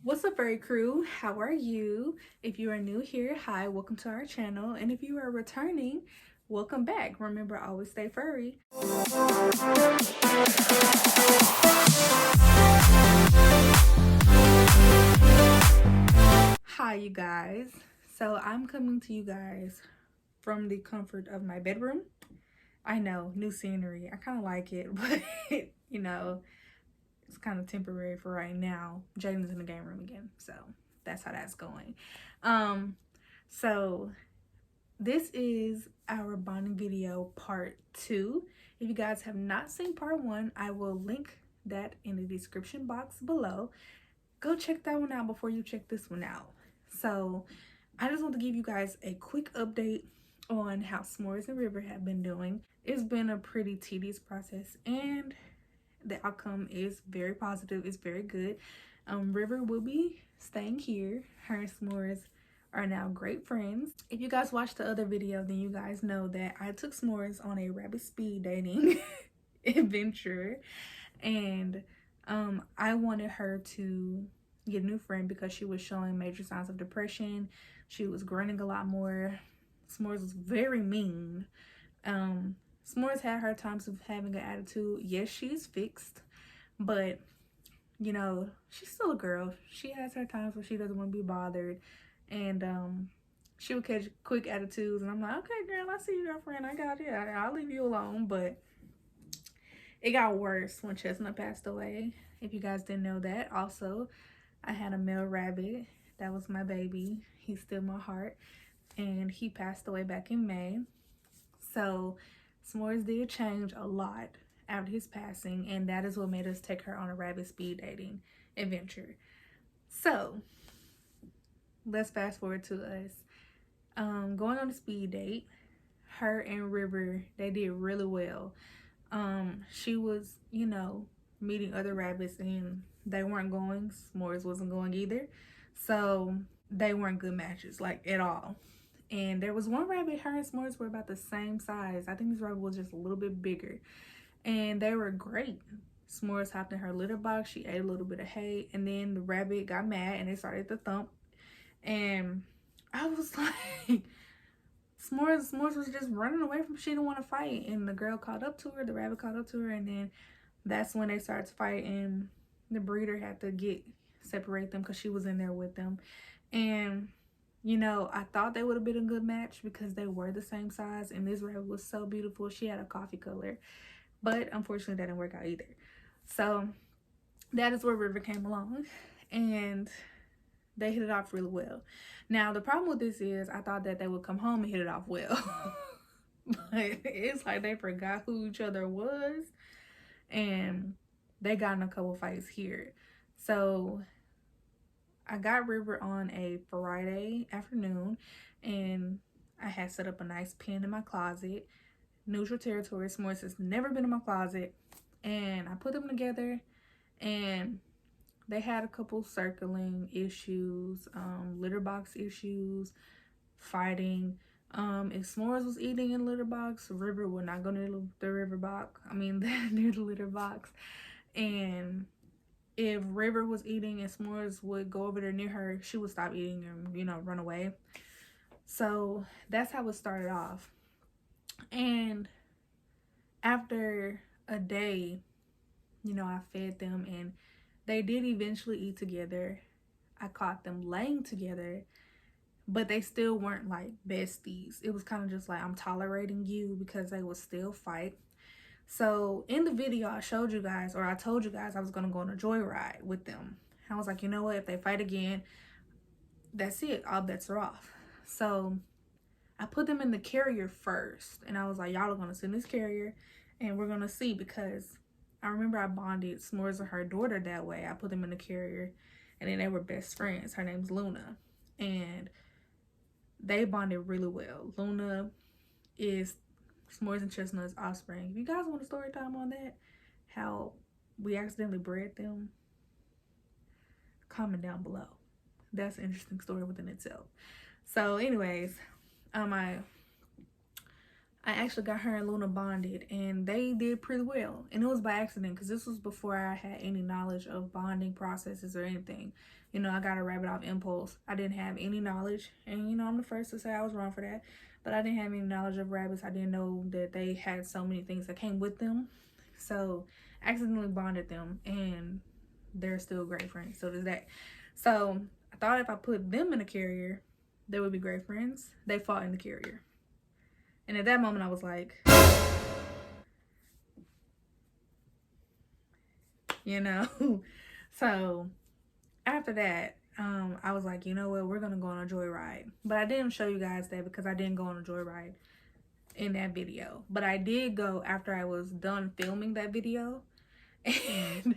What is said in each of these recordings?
What's up, Furry crew? How are you? If you are new here, hi, welcome to our channel. And if you are returning, welcome back. Remember, always stay furry. Hi, you guys. So I'm coming to you guys from the comfort of my bedroom. I know, new scenery. I kind of like it, but you know, it's kind of temporary for right now. Jaden's in the game room again, so that's how that's going. So this is our bonding video part 2. If you guys have not seen part 1, I will link that in the description box below. Go check that one out before you check this one out. So I just want to give you guys a quick update on how S'mores and River have been doing. It's been a pretty tedious process, and the outcome is very positive. It's very good. River will be staying here. Her and S'mores are now great friends. If you guys watched the other video, then you guys know that I took S'mores on a rapid speed dating adventure, and I wanted her to get a new friend because she was showing major signs of depression. She was grunting a lot more. S'mores was very mean. S'mores had her times of having an attitude. Yes, she's fixed, but you know, she's still a girl. She has her times where she doesn't want to be bothered, and she would catch quick attitudes, and I'm like, okay, girl, I see you, girlfriend. I got you. I'll leave you alone. But it got worse when Chestnut passed away. If you guys didn't know that, also, I had a male rabbit. That was my baby. He's still my heart, and he passed away back in May. So S'mores did change a lot after his passing, and that is what made us take her on a rapid speed dating adventure. So let's fast forward to us going on a speed date. Her and River, they did really well. She was, you know, meeting other rabbits, and they weren't going. S'mores wasn't going either, so they weren't good matches, like, at all. And there was one rabbit, her and S'mores were about the same size. I think this rabbit was just a little bit bigger, and they were great. S'mores hopped in her litter box. She ate a little bit of hay, and then the rabbit got mad and they started to thump. And I was like, S'mores was just running away from, she didn't want to fight. And the girl caught up to her, the rabbit caught up to her, and then that's when they started to fight, and the breeder had to separate them because she was in there with them. And you know, I thought they would have been a good match because they were the same size, and this rabbit was so beautiful. She had a coffee color, but unfortunately that didn't work out either. So that is where River came along, and they hit it off really well. Now the problem with this is I thought that they would come home and hit it off well, but it's like they forgot who each other was, and they got in a couple fights here. So I got River on a Friday afternoon, and I had set up a nice pen in my closet. Neutral territory. S'mores has never been in my closet, and I put them together, and they had a couple circling issues, litter box issues, fighting. If S'mores was eating in litter box, River would not go near the litter box. And if River was eating and S'mores would go over there near her, she would stop eating and, you know, run away. So that's how it started off. And after a day, you know, I fed them, and they did eventually eat together. I caught them laying together, but they still weren't like besties. It was kind of just like, I'm tolerating you, because they would still fight. So in the video, I showed you guys, or I told you guys, I was going to go on a joyride with them. I was like, you know what? If they fight again, that's it. All bets are off. So I put them in the carrier first. And I was like, y'all are going to sit in this carrier, and we're going to see. Because I remember I bonded S'mores and her daughter that way. I put them in the carrier, and then they were best friends. Her name's Luna. And they bonded really well. Luna is S'mores and Chestnut's offspring. If you guys want a story time on that, how we accidentally bred them, comment down below. That's an interesting story within itself. So anyways, I I actually got her and Luna bonded, and they did pretty well. And it was by accident, because this was before I had any knowledge of bonding processes or anything. You know, I got a rabbit off impulse. I didn't have any knowledge, and you know, I'm the first to say I was wrong for that. But I didn't have any knowledge of rabbits. I didn't know that they had so many things that came with them. So I accidentally bonded them, and they're still great friends. So does that. So I thought if I put them in a carrier, they would be great friends. They fought in the carrier. And at that moment, I was like, you know. So after that, I was like, you know what, we're gonna go on a joyride. But I didn't show you guys that because I didn't go on a joyride in that video. But I did go after I was done filming that video. And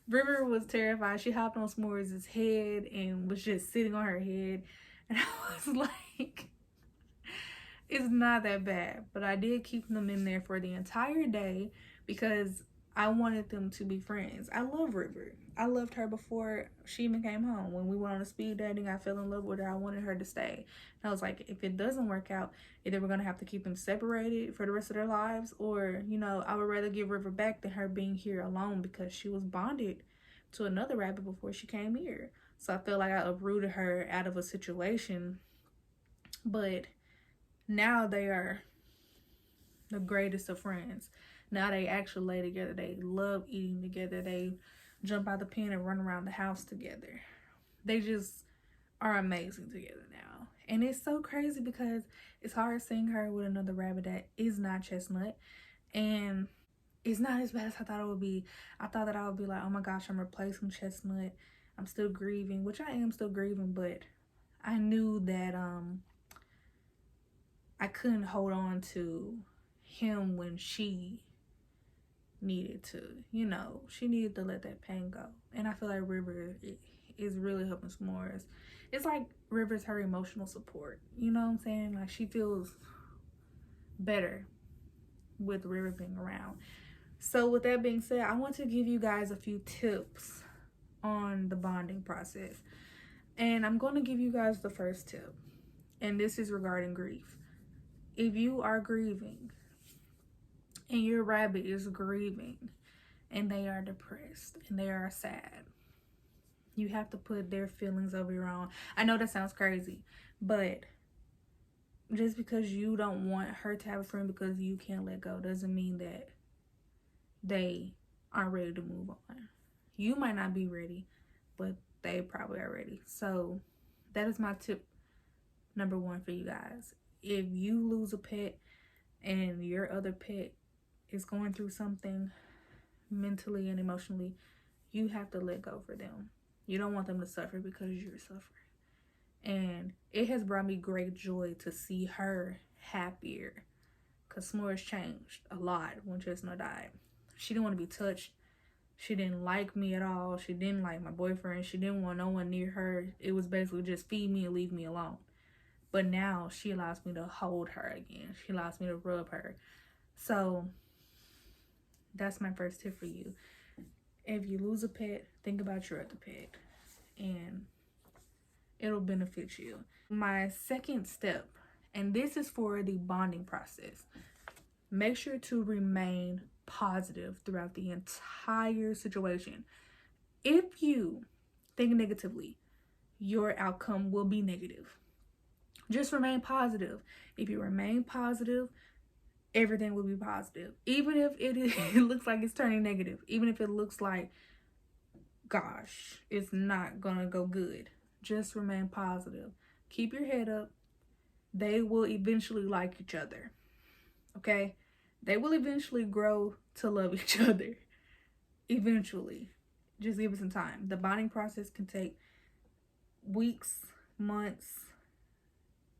River was terrified. She hopped on S'mores' head and was just sitting on her head. And I was like, it's not that bad. But I did keep them in there for the entire day because I wanted them to be friends. I love River. I loved her before she even came home. When we went on a speed dating, I fell in love with her. I wanted her to stay. And I was like, if it doesn't work out, either we're going to have to keep them separated for the rest of their lives, or, you know, I would rather give River back than her being here alone, because she was bonded to another rabbit before she came here. So I felt like I uprooted her out of a situation. But now they are the greatest of friends. Now they actually lay together. They love eating together. They jump out the pen and run around the house together. They just are amazing together now. And it's so crazy because it's hard seeing her with another rabbit that is not Chestnut. And it's not as bad as I thought it would be. I thought that I would be like, oh my gosh, I'm replacing Chestnut. I'm still grieving, which I am still grieving, but I knew that I couldn't hold on to him when she needed to, you know, she needed to let that pain go. And I feel like River is really helping S'mores. It's like River's her emotional support, you know what I'm saying? Like, she feels better with River being around. So with that being said, I want to give you guys a few tips on the bonding process. And I'm going to give you guys the first tip, and this is regarding grief. If you are grieving and your rabbit is grieving and they are depressed and they are sad, you have to put their feelings over your own. I know that sounds crazy, but just because you don't want her to have a friend because you can't let go doesn't mean that they aren't ready to move on. You might not be ready, but they probably are ready. So that is my tip number one for you guys. If you lose a pet and your other pet is going through something mentally and emotionally, you have to let go for them. You don't want them to suffer because you're suffering. And it has brought me great joy to see her happier, because S'mores changed a lot when Chestnut died. She didn't want to be touched. She didn't like me at all. She didn't like my boyfriend. She didn't want no one near her. It was basically just feed me and leave me alone. But now she allows me to hold her again. She allows me to rub her. So that's my first tip for you. If you lose a pet, think about your other pet, and it'll benefit you. My second step, and this is for the bonding process, make sure to remain positive throughout the entire situation. If you think negatively, your outcome will be negative. Just remain positive. If you remain positive, everything will be positive. Even if it looks like it's turning negative. Even if it looks like, gosh, it's not gonna go good. Just remain positive. Keep your head up. They will eventually like each other. Okay? They will eventually grow to love each other. Eventually. Just give it some time. The bonding process can take weeks, months,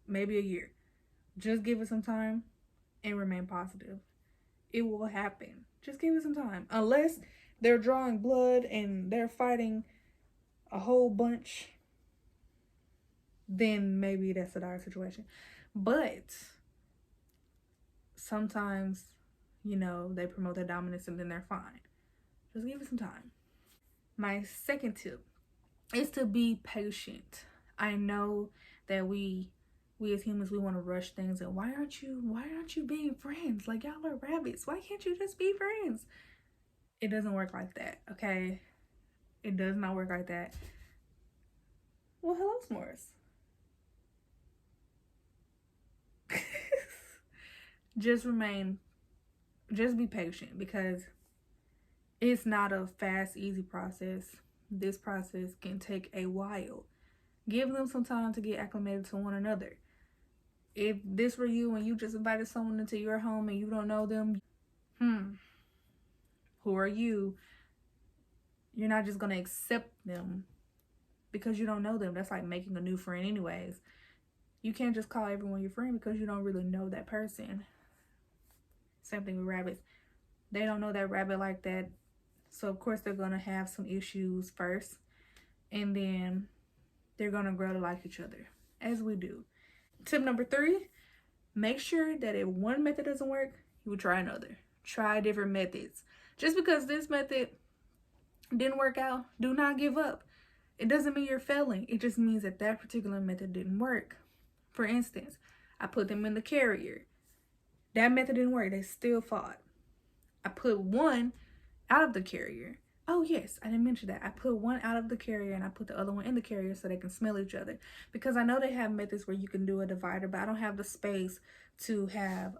maybe a year. Just give it some time and remain positive. It will happen. Just give it some time. Unless they're drawing blood and they're fighting a whole bunch, then maybe that's a dire situation. But sometimes, you know, they promote their dominance and then they're fine. Just give it some time. My second tip is to be patient. I know that we we as humans, we want to rush things. And why aren't you being friends? Like, y'all are rabbits. Why can't you just be friends? It doesn't work like that, okay? It does not work like that. Well, hello, s'mores. Just be patient, because it's not a fast, easy process. This process can take a while. Give them some time to get acclimated to one another. If this were you and you just invited someone into your home and you don't know them, who are you? You're not just going to accept them because you don't know them. That's like making a new friend anyways. You can't just call everyone your friend because you don't really know that person. Same thing with rabbits. They don't know that rabbit like that. So of course they're going to have some issues first. And then they're going to grow to like each other, as we do. Tip number 3, make sure that if one method doesn't work, you will try another. Try different methods. Just because this method didn't work out, do not give up. It doesn't mean you're failing. It just means that that particular method didn't work. For instance, I put them in the carrier. That method didn't work. They still fought. I put one out of the carrier. Oh yes, I didn't mention that. I put one out of the carrier and I put the other one in the carrier so they can smell each other. Because I know they have methods where you can do a divider, but I don't have the space to have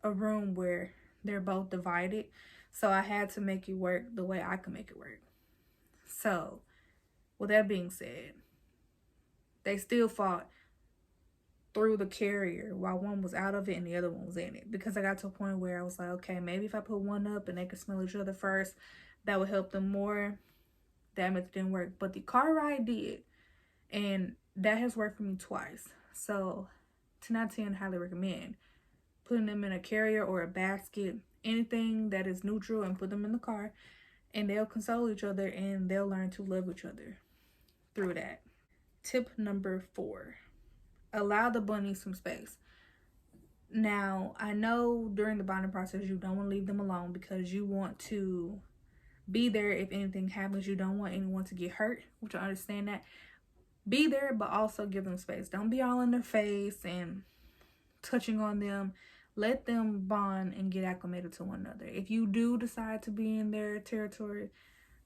a room where they're both divided. So I had to make it work the way I can make it work. So, with that being said, they still fought through the carrier while one was out of it and the other one was in it. Because I got to a point where I was like, okay, maybe if I put one up and they could smell each other first, that would help them more. That method didn't work. But the car ride did. And that has worked for me twice. So, 10 out of 10, highly recommend. Putting them in a carrier or a basket, anything that is neutral, and put them in the car. And they'll console each other and they'll learn to love each other through that. Tip number 4. Allow the bunnies some space. Now, I know during the bonding process, you don't want to leave them alone because you want to be there if anything happens. You don't want anyone to get hurt, which I understand that. Be there, but also give them space. Don't be all in their face and touching on them. Let them bond and get acclimated to one another. If you do decide to be in their territory,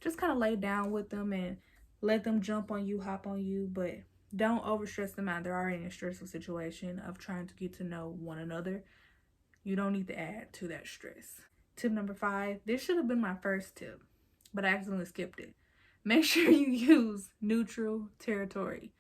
just kind of lay down with them and let them jump on you, hop on you, but don't overstress them out. They're already in a stressful situation of trying to get to know one another. You don't need to add to that stress. Tip number 5. This should have been my first tip, but I accidentally skipped it. Make sure you use neutral territory.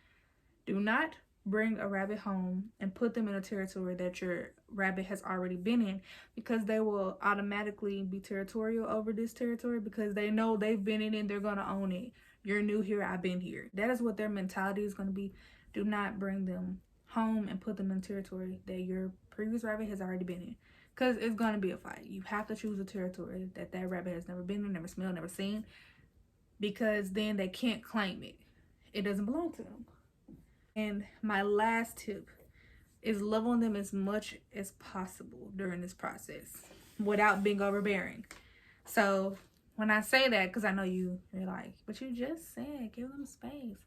Do not bring a rabbit home and put them in a territory that your rabbit has already been in, because they will automatically be territorial over this territory because they know they've been in it and they're going to own it. You're new here, I've been here. That is what their mentality is going to be. Do not bring them home and put them in territory that your previous rabbit has already been in, because it's going to be a fight. You have to choose a territory that that rabbit has never been in, never smelled, never seen, because then they can't claim it. It doesn't belong to them. And my last tip is love on them as much as possible during this process without being overbearing. So when I say that, because I know you're like, but you just said give them space.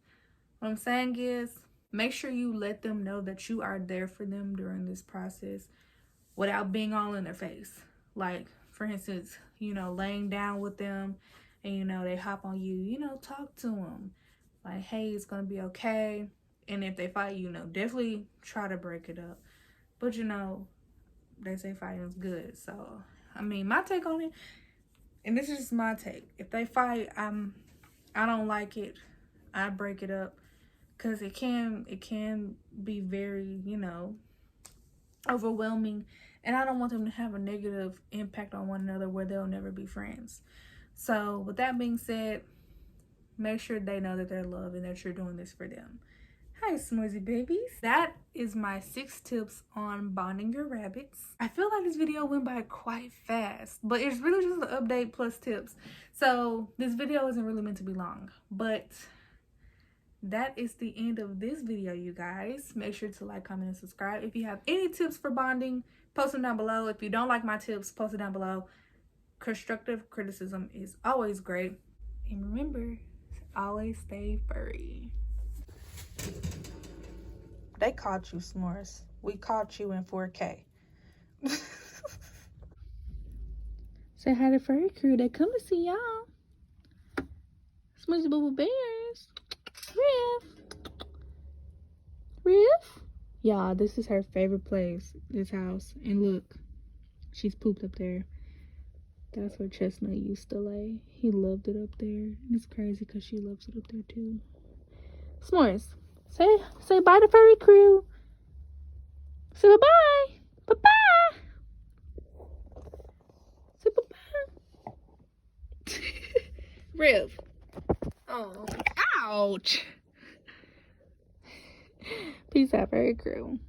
What I'm saying is, make sure you let them know that you are there for them during this process without being all in their face. Like, for instance, laying down with them and, they hop on you, talk to them. Like, hey, it's going to be okay. And if they fight, definitely try to break it up. But, they say fighting is good. So, my take on it, and this is just my take. If they fight, I don't like it. I break it up. Because it can be very, overwhelming. And I don't want them to have a negative impact on one another where they'll never be friends. So, with that being said, make sure they know that they're loved and that you're doing this for them. Hi, Smoothie babies. That is my 6 tips on bonding your rabbits. I feel like this video went by quite fast, but it's really just an update plus tips. So this video isn't really meant to be long, but that is the end of this video, you guys. Make sure to like, comment, and subscribe. If you have any tips for bonding, post them down below. If you don't like my tips, post it down below. Constructive criticism is always great. And remember, always stay furry. They caught you, S'mores. We caught you in 4K. Say hi to Furry Crew. They come to see y'all. Smoothie Boo Boo Bears. Riff. Y'all, this is her favorite place, this house. And look, she's pooped up there. That's where Chestnut used to lay. He loved it up there. And it's crazy because she loves it up there too. S'mores, say bye to Furry Crew. Say bye-bye. Bye-bye. Say bye-bye. Riff. Oh, ouch. Peace out, Furry Crew.